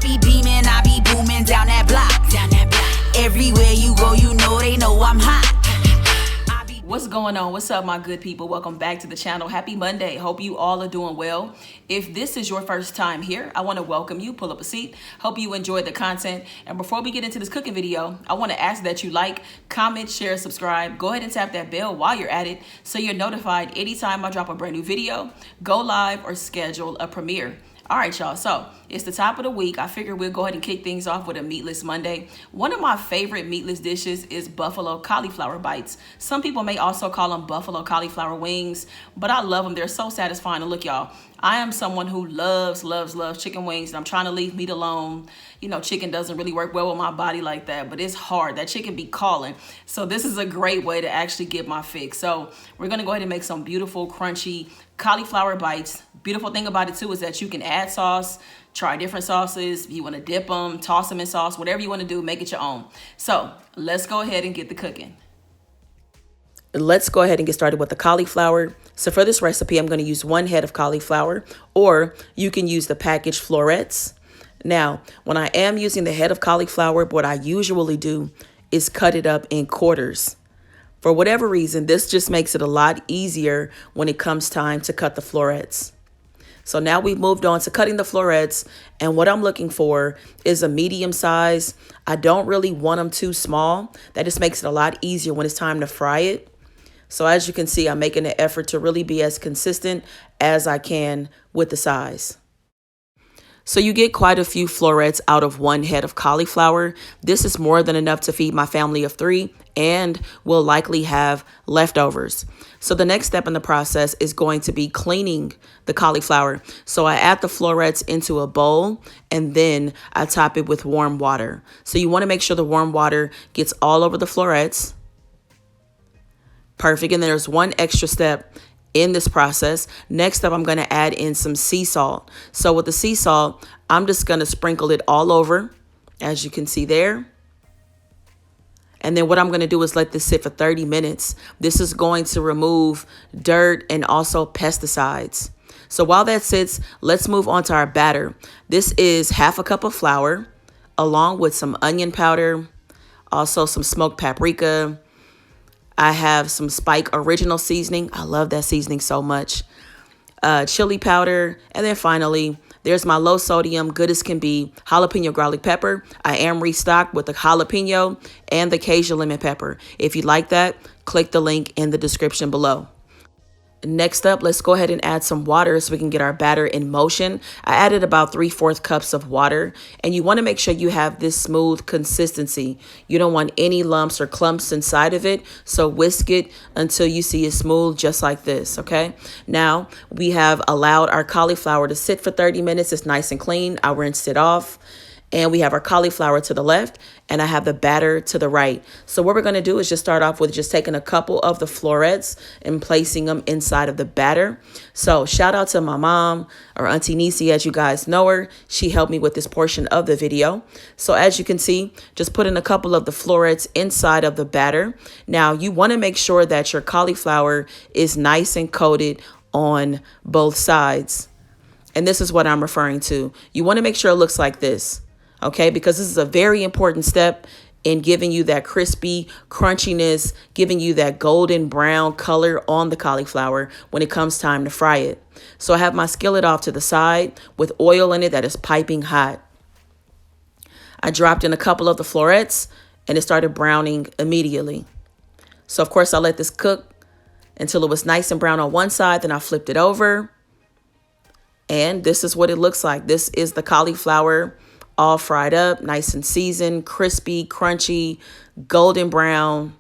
be beaming, I be booming down that block. Everywhere you go, you know they know I'm hot. What's going on? What's up, my good people? Welcome back to the channel. Happy Monday. Hope you all are doing well. If this is your first time here, I want to welcome you. Pull up a seat. Hope you enjoyed the content. And before we get into this cooking video, I want to ask that you like, comment, share, subscribe. Go ahead and tap that bell while you're at it so you're notified anytime I drop a brand new video, go live, or schedule a premiere. All right, y'all. So it's the top of the week. I figured we'll go ahead and kick things off with a Meatless Monday. One of my favorite meatless dishes is buffalo cauliflower bites. Some people may also call them buffalo cauliflower wings, but I love them. They're so satisfying. And look, y'all, I am someone who loves chicken wings, and I'm trying to leave meat alone. You know, chicken doesn't really work well with my body like that, but it's hard. That chicken be calling. So this is a great way to actually get my fix. So we're going to go ahead and make some beautiful, crunchy cauliflower bites. Beautiful thing about it too is that you can add sauce, try different sauces. If you want to dip them, toss them in sauce, whatever you want to do, make it your own. So let's go ahead and get the cooking. Let's go ahead and get started with the cauliflower. So for this recipe, I'm going to use 1 head of cauliflower, or you can use the packaged florets. Now, when I am using the head of cauliflower, what I usually do is cut it up in quarters. For whatever reason, this just makes it a lot easier when it comes time to cut the florets. So now we've moved on to cutting the florets, and what I'm looking for is a medium size. I don't really want them too small. That just makes it a lot easier when it's time to fry it. So as you can see, I'm making an effort to really be as consistent as I can with the size. So you get quite a few florets out of 1 head of cauliflower. This is more than enough to feed my family of 3, and we'll likely have leftovers. So the next step in the process is going to be cleaning the cauliflower. So I add the florets into a bowl, and then I top it with warm water. So you want to make sure the warm water gets all over the florets. Perfect. And there's one extra step in this process. Next up, I'm going to add in some sea salt. So with the sea salt, I'm just going to sprinkle it all over, as you can see there. And then what I'm going to do is let this sit for 30 minutes. This is going to remove dirt and also pesticides. So while that sits, let's move on to our batter. This is 1/2 cup of flour, along with some onion powder, also some smoked paprika. I have some Spike original seasoning. I love that seasoning so much. Chili powder. And then finally, there's my low sodium, good as can be, jalapeno garlic pepper. I am restocked with the jalapeno and the Cajun lemon pepper. If you like that, click the link in the description below. Next up, let's go ahead and add some water so we can get our batter in motion. I added about 3/4 cups of water, and you want to make sure you have this smooth consistency. You don't want any lumps or clumps inside of it, so whisk it until you see it smooth, just like this, okay? Now, we have allowed our cauliflower to sit for 30 minutes. It's nice and clean. I rinsed it off. And we have our cauliflower to the left, and I have the batter to the right. So what we're going to do is just start off with just taking a couple of the florets and placing them inside of the batter. So shout out to my mom, or Auntie Nisi, as you guys know her. She helped me with this portion of the video. So as you can see, just putting a couple of the florets inside of the batter. Now you want to make sure that your cauliflower is nice and coated on both sides. And this is what I'm referring to. You want to make sure it looks like this. Okay, because this is a very important step in giving you that crispy crunchiness, giving you that golden brown color on the cauliflower when it comes time to fry it. So I have my skillet off to the side with oil in it that is piping hot. I dropped in a couple of the florets, and it started browning immediately. So of course I let this cook until it was nice and brown on one side, then I flipped it over. And this is what it looks like. This is the cauliflower all fried up, nice and seasoned, crispy, crunchy, golden brown.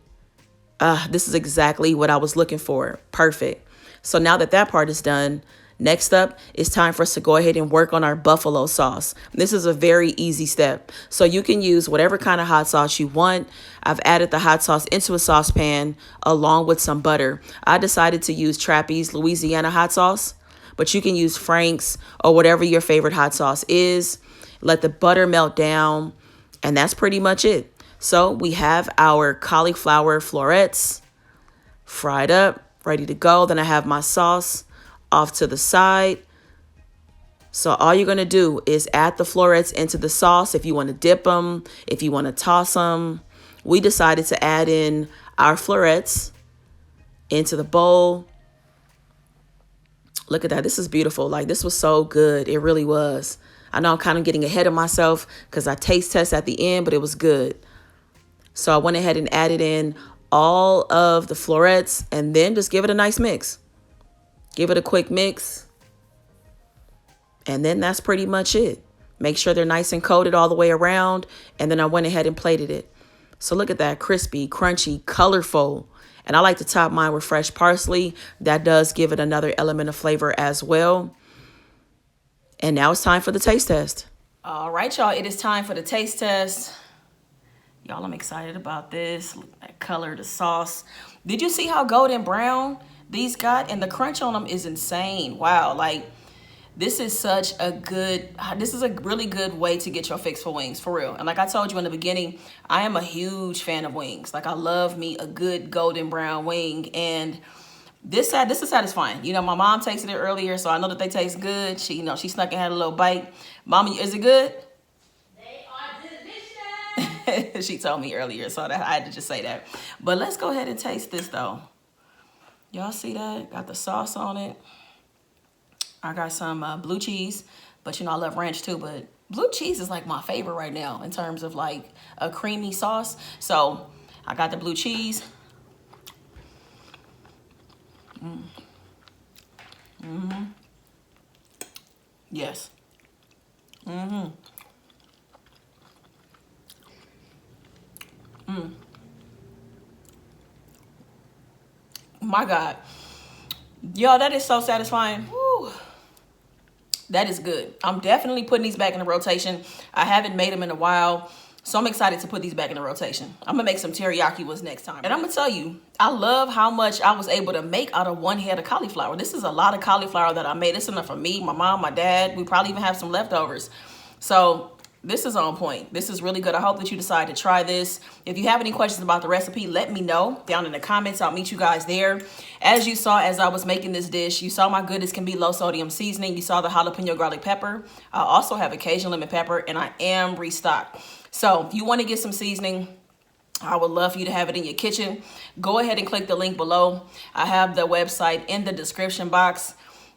This is exactly what I was looking for. Perfect. So now that that part is done, next up, it's time for us to go ahead and work on our buffalo sauce. This is a very easy step. So you can use whatever kind of hot sauce you want. I've added the hot sauce into a saucepan along with some butter. I decided to use Trappy's Louisiana hot sauce, but you can use Frank's or whatever your favorite hot sauce is. Let the butter melt down, and that's pretty much it. So we have our cauliflower florets fried up, ready to go. Then I have my sauce off to the side. So all you're going to do is add the florets into the sauce. If you want to dip them, if you want to toss them. We decided to add in our florets into the bowl. Look at that. This is beautiful. Like, this was so good. It really was. I know I'm kind of getting ahead of myself because I taste test at the end, but it was good. So I went ahead and added in all of the florets and then just give it a nice mix. Give it a quick mix. And then that's pretty much it. Make sure they're nice and coated all the way around. And then I went ahead and plated it. So look at that, crispy, crunchy, colorful. And I like to top mine with fresh parsley. That does give it another element of flavor as well. And now it's time for the taste test. All right, y'all, it is time for the taste test. Y'all, I'm excited about this. Look at that color, the sauce. Did you see how golden brown these got? And the crunch on them is insane. Wow, like, this is a really good way to get your fix for wings, for real. And like I told you in the beginning, I am a huge fan of wings. Like, I love me a good golden brown wing. And this is satisfying. You know, my mom tasted it earlier, so I know that they taste good. She snuck and had a little bite. Mommy, is it good? They are delicious. She told me earlier, so I had to just say that. But let's go ahead and taste this, though. Y'all see that? Got the sauce on it. I got some blue cheese, but you know I love ranch too, but blue cheese is like my favorite right now in terms of like a creamy sauce. So I got the blue cheese. Yes. My God. Yo, that is so satisfying. Woo. That is good. I'm definitely putting these back in the rotation. I haven't made them in a while, so I'm excited to put these back in the rotation. I'm gonna make some teriyaki ones next time. And I'm gonna tell you, I love how much I was able to make out of one head of cauliflower. This is a lot of cauliflower that I made. This is enough for me, my mom, my dad. We probably even have some leftovers. So this is on point. This is really good. I hope that you decide to try this. If you have any questions about the recipe, let me know down in the comments. I'll meet you guys there. As you saw, as I was making this dish, you saw my goodness can be low sodium seasoning. You saw the jalapeno garlic pepper. I also have a Cajun lemon pepper, and I am restocked. So if you want to get some seasoning, I would love for you to have it in your kitchen. Go ahead and click the link below. I have the website in the description box.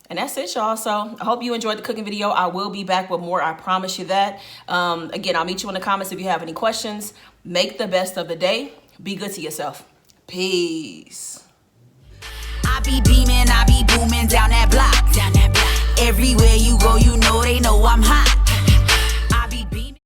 And that's it, y'all. So I hope you enjoyed the cooking video. I will be back with more. I promise you that. Again, I'll meet you in the comments if you have any questions. Make the best of the day. Be good to yourself. Peace. I be beaming, I be booming down that block. Everywhere you go, you know they know I'm hot.